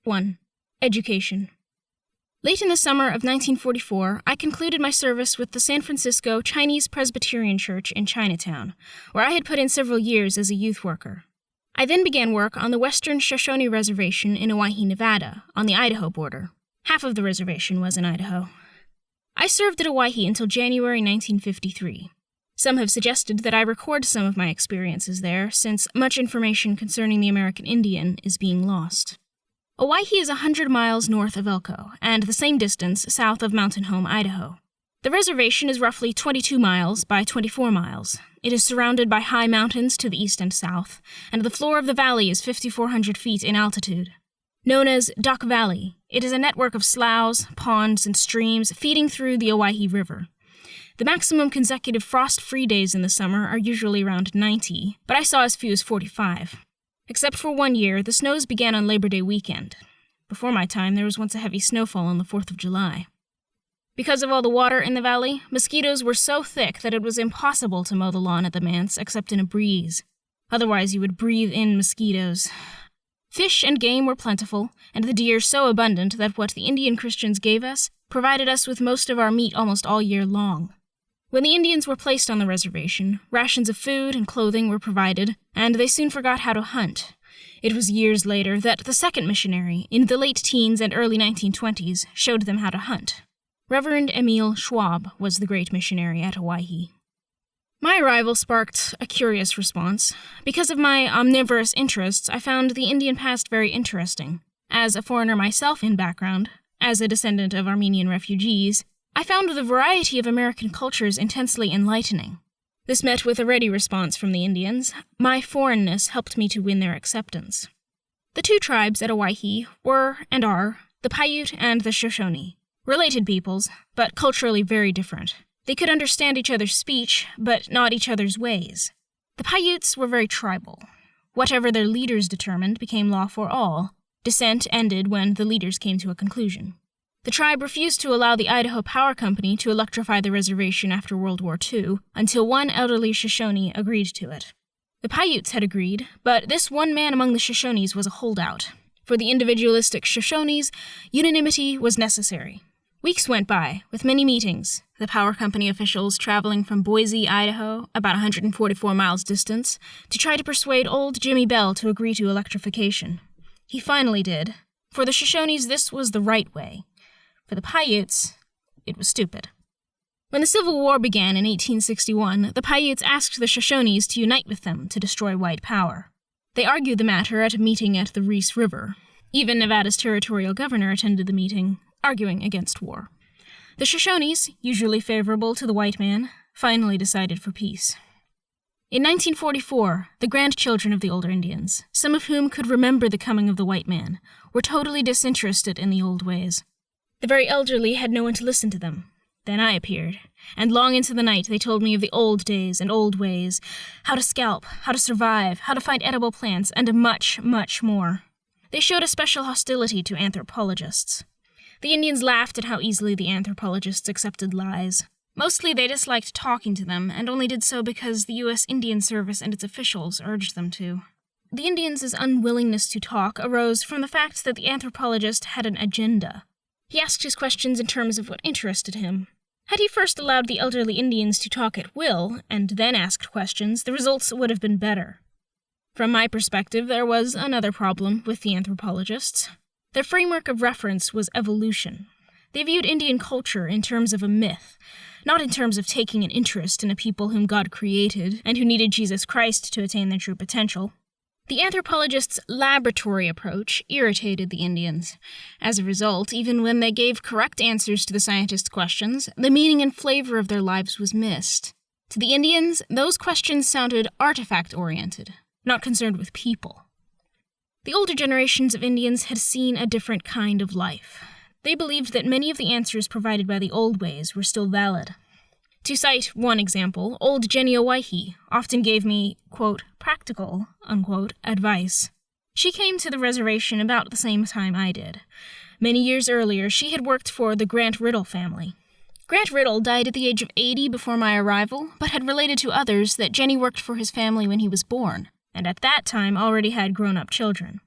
1. Education. Late in the summer of 1944, I concluded my service with the San Francisco Chinese Presbyterian Church in Chinatown, where I had put in several years as a youth worker. I then began work on the Western Shoshone Reservation in Owyhee, Nevada, on the Idaho border. Half of the reservation was in Idaho. I served at Owyhee until January 1953. Some have suggested that I record some of my experiences there, since much information concerning the American Indian is being lost. Owyhee is 100 miles north of Elko, and the same distance south of Mountain Home, Idaho. The reservation is roughly 22 miles by 24 miles. It is surrounded by high mountains to the east and south, and the floor of the valley is 5,400 feet in altitude. Known as Duck Valley, it is a network of sloughs, ponds, and streams feeding through the Owyhee River. The maximum consecutive frost-free days in the summer are usually around 90, but I saw as few as 45. Except for 1 year, the snows began on Labor Day weekend. Before my time, there was once a heavy snowfall on the 4th of July. Because of all the water in the valley, mosquitoes were so thick that it was impossible to mow the lawn at the manse except in a breeze. Otherwise, you would breathe in mosquitoes. Fish and game were plentiful, and the deer so abundant that what the Indian Christians gave us provided us with most of our meat almost all year long. When the Indians were placed on the reservation, rations of food and clothing were provided, and they soon forgot how to hunt. It was years later that the second missionary, in the late teens and early 1920s, showed them how to hunt. Reverend Emil Schwab was the great missionary at Owyhee. My arrival sparked a curious response. Because of my omnivorous interests, I found the Indian past very interesting. As a foreigner myself in background, as a descendant of Armenian refugees, I found the variety of American cultures intensely enlightening. This met with a ready response from the Indians. My foreignness helped me to win their acceptance. The two tribes at Owyhee were, and are, the Paiute and the Shoshone. Related peoples, but culturally very different. They could understand each other's speech, but not each other's ways. The Paiutes were very tribal. Whatever their leaders determined became law for all. Dissent ended when the leaders came to a conclusion. The tribe refused to allow the Idaho Power Company to electrify the reservation after World War II, until one elderly Shoshone agreed to it. The Paiutes had agreed, but this one man among the Shoshones was a holdout. For the individualistic Shoshones, unanimity was necessary. Weeks went by, with many meetings, the power company officials traveling from Boise, Idaho, about 144 miles distance, to try to persuade old Jimmy Bell to agree to electrification. He finally did. For the Shoshones, this was the right way. For the Paiutes, it was stupid. When the Civil War began in 1861, the Paiutes asked the Shoshones to unite with them to destroy white power. They argued the matter at a meeting at the Reese River. Even Nevada's territorial governor attended the meeting, arguing against war. The Shoshones, usually favorable to the white man, finally decided for peace. In 1944, the grandchildren of the older Indians, some of whom could remember the coming of the white man, were totally disinterested in the old ways. The very elderly had no one to listen to them. Then I appeared, and long into the night they told me of the old days and old ways, how to scalp, how to survive, how to find edible plants, and much, much more. They showed a special hostility to anthropologists. The Indians laughed at how easily the anthropologists accepted lies. Mostly they disliked talking to them, and only did so because the U.S. Indian Service and its officials urged them to. The Indians' unwillingness to talk arose from the fact that the anthropologist had an agenda. He asked his questions in terms of what interested him. Had he first allowed the elderly Indians to talk at will, and then asked questions, the results would have been better. From my perspective, there was another problem with the anthropologists. Their framework of reference was evolution. They viewed Indian culture in terms of a myth, not in terms of taking an interest in a people whom God created and who needed Jesus Christ to attain their true potential. The anthropologists' laboratory approach irritated the Indians. As a result, even when they gave correct answers to the scientists' questions, the meaning and flavor of their lives was missed. To the Indians, those questions sounded artifact-oriented, not concerned with people. The older generations of Indians had seen a different kind of life. They believed that many of the answers provided by the old ways were still valid. To cite one example, old Jenny Owyhee often gave me, quote, practical, unquote, advice. She came to the reservation about the same time I did. Many years earlier, she had worked for the Grant Riddle family. Grant Riddle died at the age of 80 before my arrival, but had related to others that Jenny worked for his family when he was born, and at that time already had grown-up children.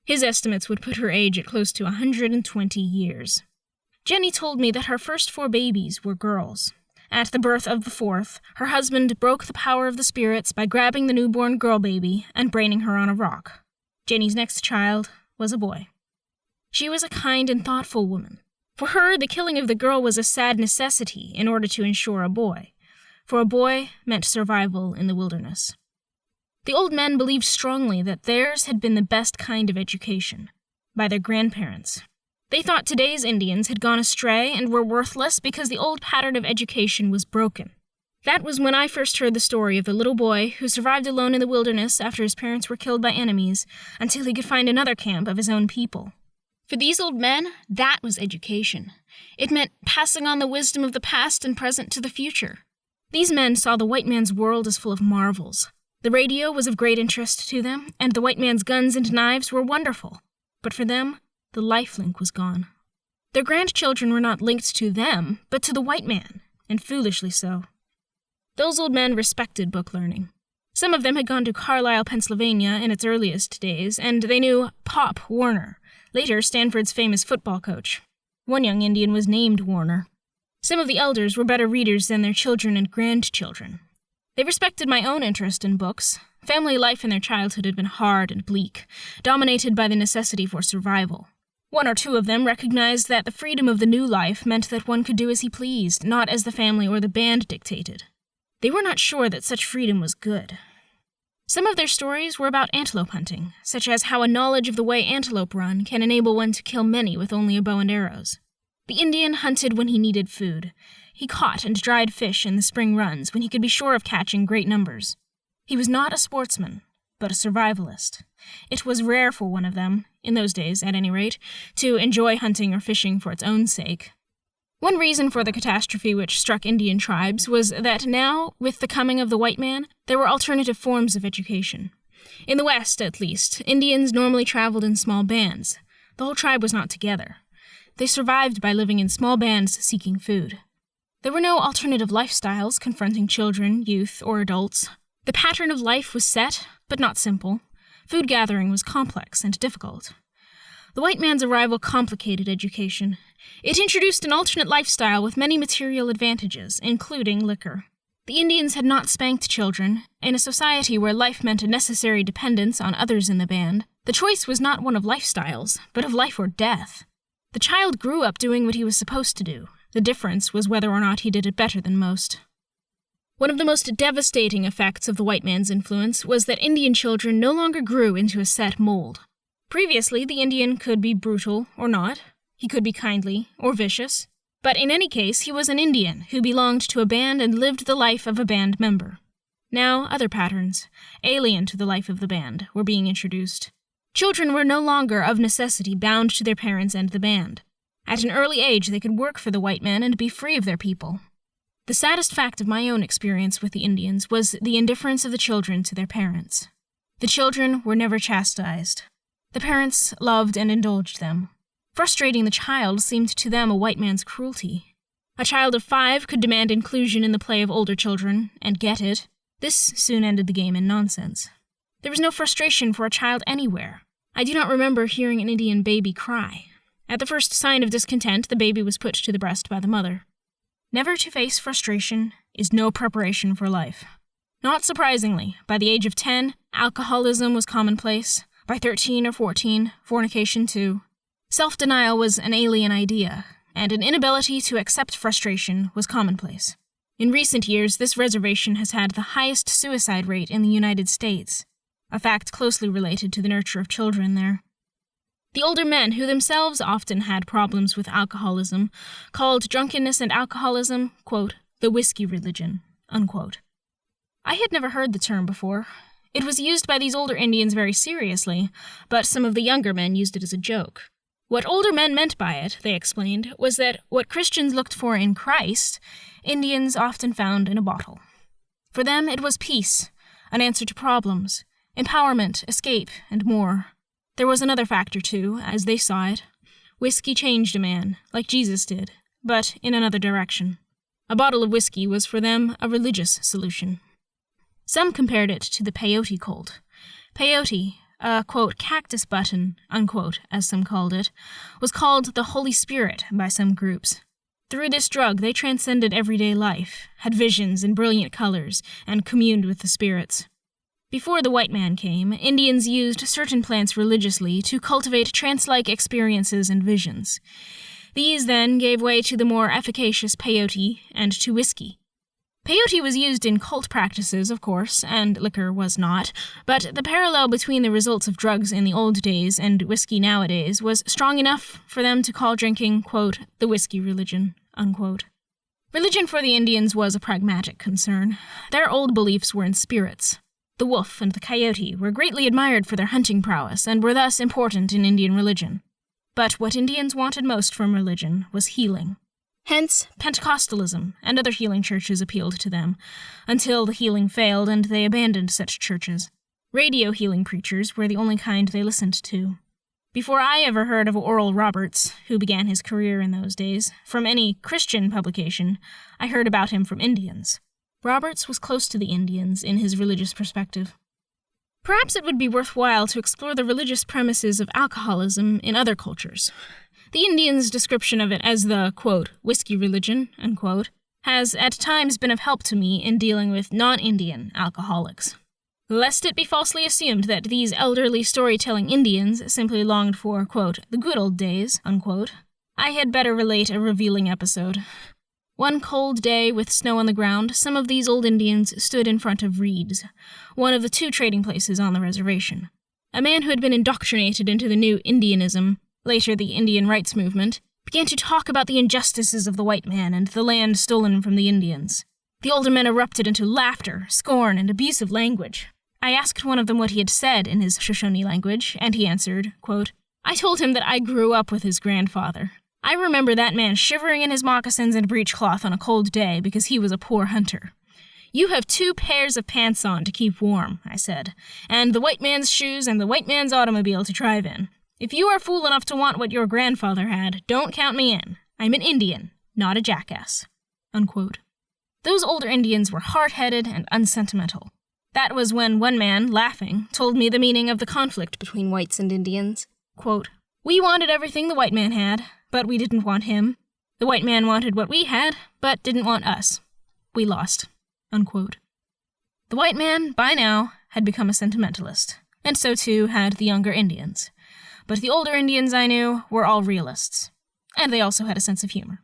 His estimates would put her age at close to 120 years. Jenny told me that her first 4 babies were girls. At the birth of the 4th, her husband broke the power of the spirits by grabbing the newborn girl baby and braining her on a rock. Jenny's next child was a boy. She was a kind and thoughtful woman. For her, the killing of the girl was a sad necessity in order to ensure a boy, for a boy meant survival in the wilderness. The old men believed strongly that theirs had been the best kind of education, by their grandparents. They thought today's Indians had gone astray and were worthless because the old pattern of education was broken. That was when I first heard the story of the little boy who survived alone in the wilderness after his parents were killed by enemies until he could find another camp of his own people. For these old men, that was education. It meant passing on the wisdom of the past and present to the future. These men saw the white man's world as full of marvels. The radio was of great interest to them, and the white man's guns and knives were wonderful. But for them, the lifelink was gone. Their grandchildren were not linked to them, but to the white man, and foolishly so. Those old men respected book learning. Some of them had gone to Carlisle, Pennsylvania in its earliest days, and they knew Pop Warner, later Stanford's famous football coach. One young Indian was named Warner. Some of the elders were better readers than their children and grandchildren. They respected my own interest in books. Family life in their childhood had been hard and bleak, dominated by the necessity for survival. 1 or 2 of them recognized that the freedom of the new life meant that one could do as he pleased, not as the family or the band dictated. They were not sure that such freedom was good. Some of their stories were about antelope hunting, such as how a knowledge of the way antelope run can enable one to kill many with only a bow and arrows. The Indian hunted when he needed food. He caught and dried fish in the spring runs when he could be sure of catching great numbers. He was not a sportsman, but a survivalist. It was rare for one of them, in those days at any rate, to enjoy hunting or fishing for its own sake. One reason for the catastrophe which struck Indian tribes was that now, with the coming of the white man, there were alternative forms of education. In the West, at least, Indians normally traveled in small bands. The whole tribe was not together. They survived by living in small bands seeking food. There were no alternative lifestyles confronting children, youth, or adults. The pattern of life was set, but not simple. Food gathering was complex and difficult. The white man's arrival complicated education. It introduced an alternate lifestyle with many material advantages, including liquor. The Indians had not spanked children. In a society where life meant a necessary dependence on others in the band, the choice was not one of lifestyles, but of life or death. The child grew up doing what he was supposed to do. The difference was whether or not he did it better than most. One of the most devastating effects of the white man's influence was that Indian children no longer grew into a set mold. Previously, the Indian could be brutal or not. He could be kindly or vicious. But in any case, he was an Indian who belonged to a band and lived the life of a band member. Now, other patterns, alien to the life of the band, were being introduced. Children were no longer of necessity bound to their parents and the band. At an early age, they could work for the white man and be free of their people. The saddest fact of my own experience with the Indians was the indifference of the children to their parents. The children were never chastised. The parents loved and indulged them. Frustrating the child seemed to them a white man's cruelty. A child of 5 could demand inclusion in the play of older children, and get it. This soon ended the game in nonsense. There was no frustration for a child anywhere. I do not remember hearing an Indian baby cry. At the first sign of discontent, the baby was put to the breast by the mother. Never to face frustration is no preparation for life. Not surprisingly, by the age of 10, alcoholism was commonplace. By 13 or 14, fornication too. Self-denial was an alien idea, and an inability to accept frustration was commonplace. In recent years, this reservation has had the highest suicide rate in the United States, a fact closely related to the nurture of children there. The older men, who themselves often had problems with alcoholism, called drunkenness and alcoholism, quote, the whiskey religion, unquote. I had never heard the term before. It was used by these older Indians very seriously, but some of the younger men used it as a joke. What older men meant by it, they explained, was that what Christians looked for in Christ, Indians often found in a bottle. For them, it was peace, an answer to problems, empowerment, escape, and more. There was another factor, too, as they saw it. Whiskey changed a man, like Jesus did, but in another direction. A bottle of whiskey was for them a religious solution. Some compared it to the peyote cult. Peyote, a, quote, cactus button, unquote, as some called it, was called the Holy Spirit by some groups. Through this drug, they transcended everyday life, had visions in brilliant colors, and communed with the spirits. Before the white man came, Indians used certain plants religiously to cultivate trance-like experiences and visions. These then gave way to the more efficacious peyote and to whiskey. Peyote was used in cult practices, of course, and liquor was not, but the parallel between the results of drugs in the old days and whiskey nowadays was strong enough for them to call drinking, quote, the whiskey religion, unquote. Religion for the Indians was a pragmatic concern. Their old beliefs were in spirits. The wolf and the coyote were greatly admired for their hunting prowess and were thus important in Indian religion. But what Indians wanted most from religion was healing. Hence, Pentecostalism and other healing churches appealed to them, until the healing failed and they abandoned such churches. Radio healing preachers were the only kind they listened to. Before I ever heard of Oral Roberts, who began his career in those days, from any Christian publication, I heard about him from Indians. Roberts was close to the Indians in his religious perspective. Perhaps it would be worthwhile to explore the religious premises of alcoholism in other cultures. The Indians' description of it as the, quote, whiskey religion, unquote, has at times been of help to me in dealing with non-Indian alcoholics. Lest it be falsely assumed that these elderly storytelling Indians simply longed for, quote, the good old days, unquote, I had better relate a revealing episode. One cold day with snow on the ground, some of these old Indians stood in front of Reed's, one of the 2 trading places on the reservation. A man who had been indoctrinated into the new Indianism, later the Indian rights movement, began to talk about the injustices of the white man and the land stolen from the Indians. The older men erupted into laughter, scorn, and abusive language. I asked one of them what he had said in his Shoshone language, and he answered, quote, I told him that I grew up with his grandfather. I remember that man shivering in his moccasins and breechcloth on a cold day because he was a poor hunter. You have 2 pairs of pants on to keep warm, I said, and the white man's shoes and the white man's automobile to drive in. If you are fool enough to want what your grandfather had, don't count me in. I'm an Indian, not a jackass. Unquote. Those older Indians were hard-headed and unsentimental. That was when one man, laughing, told me the meaning of the conflict between whites and Indians. Quote, we wanted everything the white man had, but we didn't want him. The white man wanted what we had, but didn't want us. We lost. Unquote. The white man, by now, had become a sentimentalist, and so too had the younger Indians. But the older Indians I knew were all realists, and they also had a sense of humor.